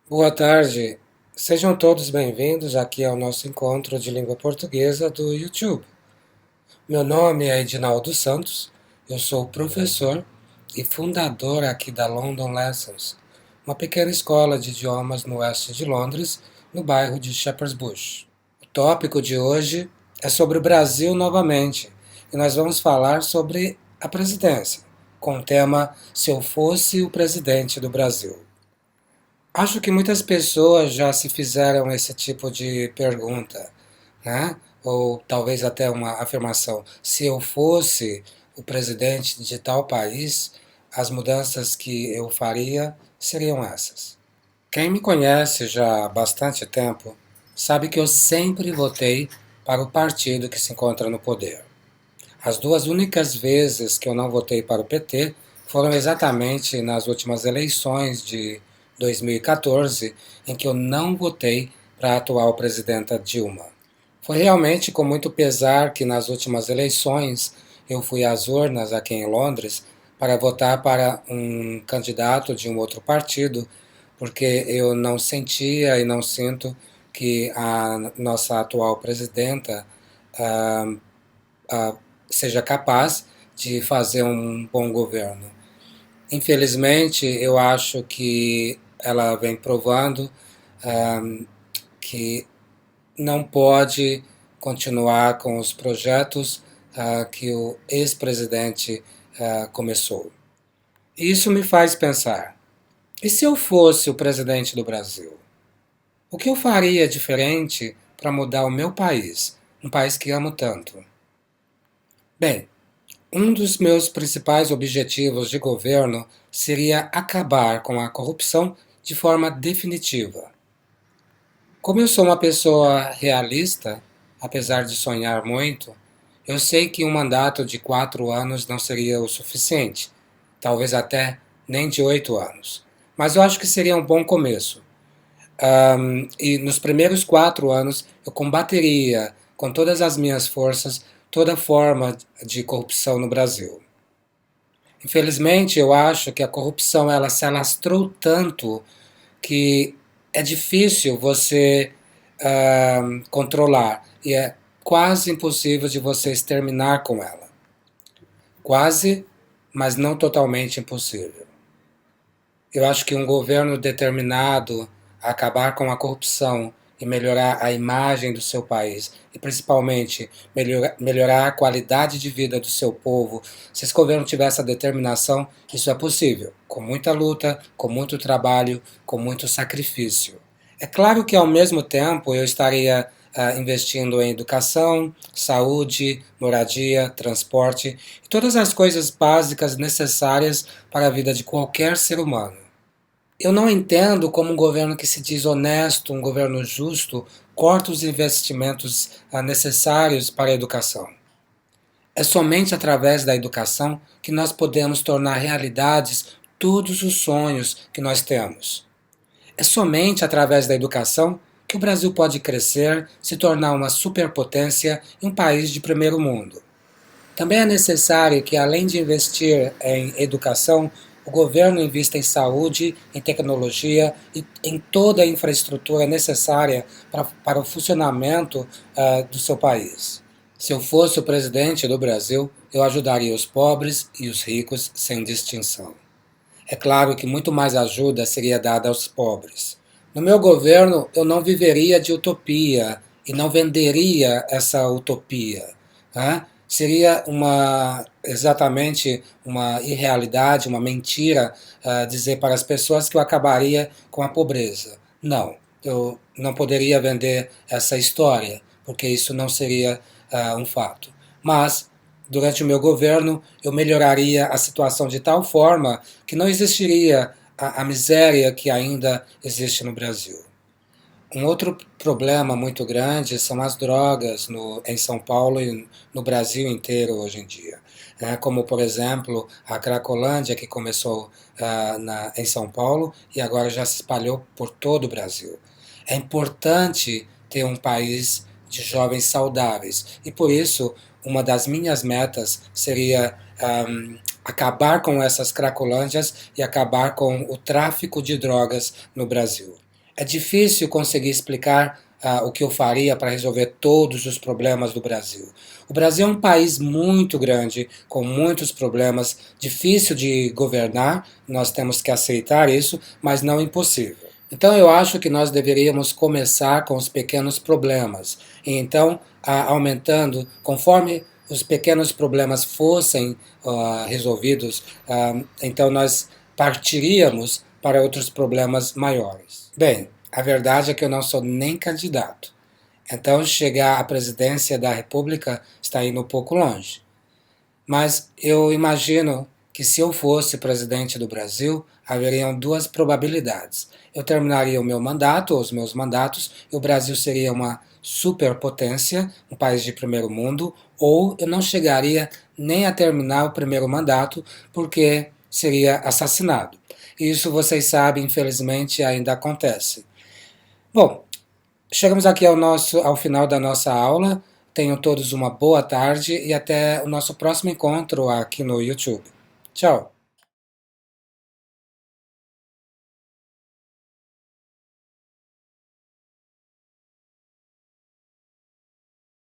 Boa tarde, sejam todos bem-vindos aqui ao nosso encontro de língua portuguesa do YouTube. Meu nome é Edinaldo Santos, eu sou professor e fundador aqui da London Lessons, uma pequena escola de idiomas no oeste de Londres, no bairro de Shepherd's Bush. O tópico de hoje é sobre o Brasil novamente e nós vamos falar sobre a presidência, com o tema Se eu fosse o presidente do Brasil. Acho que muitas pessoas já se fizeram esse tipo de pergunta, né? Ou talvez até uma afirmação. Se eu fosse o presidente de tal país, as mudanças que eu faria seriam essas. Quem me conhece já há bastante tempo sabe que eu sempre votei para o partido que se encontra no poder. As duas únicas vezes que eu não votei para o PT foram exatamente nas últimas eleições de 2014, em que eu não votei para a atual presidenta Dilma. Foi realmente com muito pesar que nas últimas eleições eu fui às urnas aqui em Londres para votar para um candidato de um outro partido, porque eu não sentia e não sinto que a nossa atual presidenta ah, ah, seja capaz de fazer um bom governo. Infelizmente, eu acho que ela vem provando ah, que não pode continuar com os projetos que o ex-presidente começou. Isso me faz pensar: e se eu fosse o presidente do Brasil? O que eu faria diferente para mudar o meu país, um país que amo tanto? Bem, um dos meus principais objetivos de governo seria acabar com a corrupção de forma definitiva. Como eu sou uma pessoa realista, apesar de sonhar muito, eu sei que um mandato de 4 anos não seria o suficiente, talvez até nem de 8 anos. Mas eu acho que seria um bom começo. E nos primeiros 4 anos eu combateria com todas as minhas forças toda forma de corrupção no Brasil. Infelizmente, eu acho que a corrupção ela se alastrou tanto que é difícil você controlar e é quase impossível de você exterminar com ela. Quase, mas não totalmente impossível. Eu acho que um governo determinado a acabar com a corrupção e melhorar a imagem do seu país, e principalmente melhorar a qualidade de vida do seu povo, se esse governo tiver essa determinação, isso é possível, com muita luta, com muito trabalho, com muito sacrifício. É claro que ao mesmo tempo eu estaria investindo em educação, saúde, moradia, transporte e todas as coisas básicas necessárias para a vida de qualquer ser humano. Eu não entendo como um governo que se diz honesto, um governo justo, corta os investimentos necessários para a educação. É somente através da educação que nós podemos tornar realidades todos os sonhos que nós temos. É somente através da educação que o Brasil pode crescer, se tornar uma superpotência e um país de primeiro mundo. Também é necessário que, além de investir em educação, o governo invista em saúde, em tecnologia e em toda a infraestrutura necessária para o funcionamento do seu país. Se eu fosse o presidente do Brasil, eu ajudaria os pobres e os ricos sem distinção. É claro que muito mais ajuda seria dada aos pobres. No meu governo, eu não viveria de utopia e não venderia essa utopia. Né? Seria exatamente uma irrealidade, uma mentira dizer para as pessoas que eu acabaria com a pobreza. Não, eu não poderia vender essa história, porque isso não seria um fato. Mas durante o meu governo, eu melhoraria a situação de tal forma que não existiria a miséria que ainda existe no Brasil. Um outro problema muito grande são as drogas em São Paulo e no Brasil inteiro hoje em dia. Como, por exemplo, a Cracolândia, que começou em São Paulo e agora já se espalhou por todo o Brasil. É importante ter um país de jovens saudáveis e, por isso, uma das minhas metas seria acabar com essas cracolândias e acabar com o tráfico de drogas no Brasil. É difícil conseguir explicar o que eu faria para resolver todos os problemas do Brasil. O Brasil é um país muito grande, com muitos problemas, difícil de governar, nós temos que aceitar isso, mas não impossível. Então eu acho que nós deveríamos começar com os pequenos problemas, e então aumentando, conforme os pequenos problemas fossem resolvidos, então nós partiríamos para outros problemas maiores. Bem, a verdade é que eu não sou nem candidato. Então, chegar à presidência da República está indo um pouco longe. Mas eu imagino que se eu fosse presidente do Brasil, haveriam duas probabilidades. Eu terminaria o meu mandato, ou os meus mandatos, e o Brasil seria uma superpotência, um país de primeiro mundo, ou eu não chegaria nem a terminar o primeiro mandato, porque seria assassinado. Isso, vocês sabem, infelizmente ainda acontece. Bom, chegamos aqui ao final da nossa aula. Tenham todos uma boa tarde e até o nosso próximo encontro aqui no YouTube. Tchau!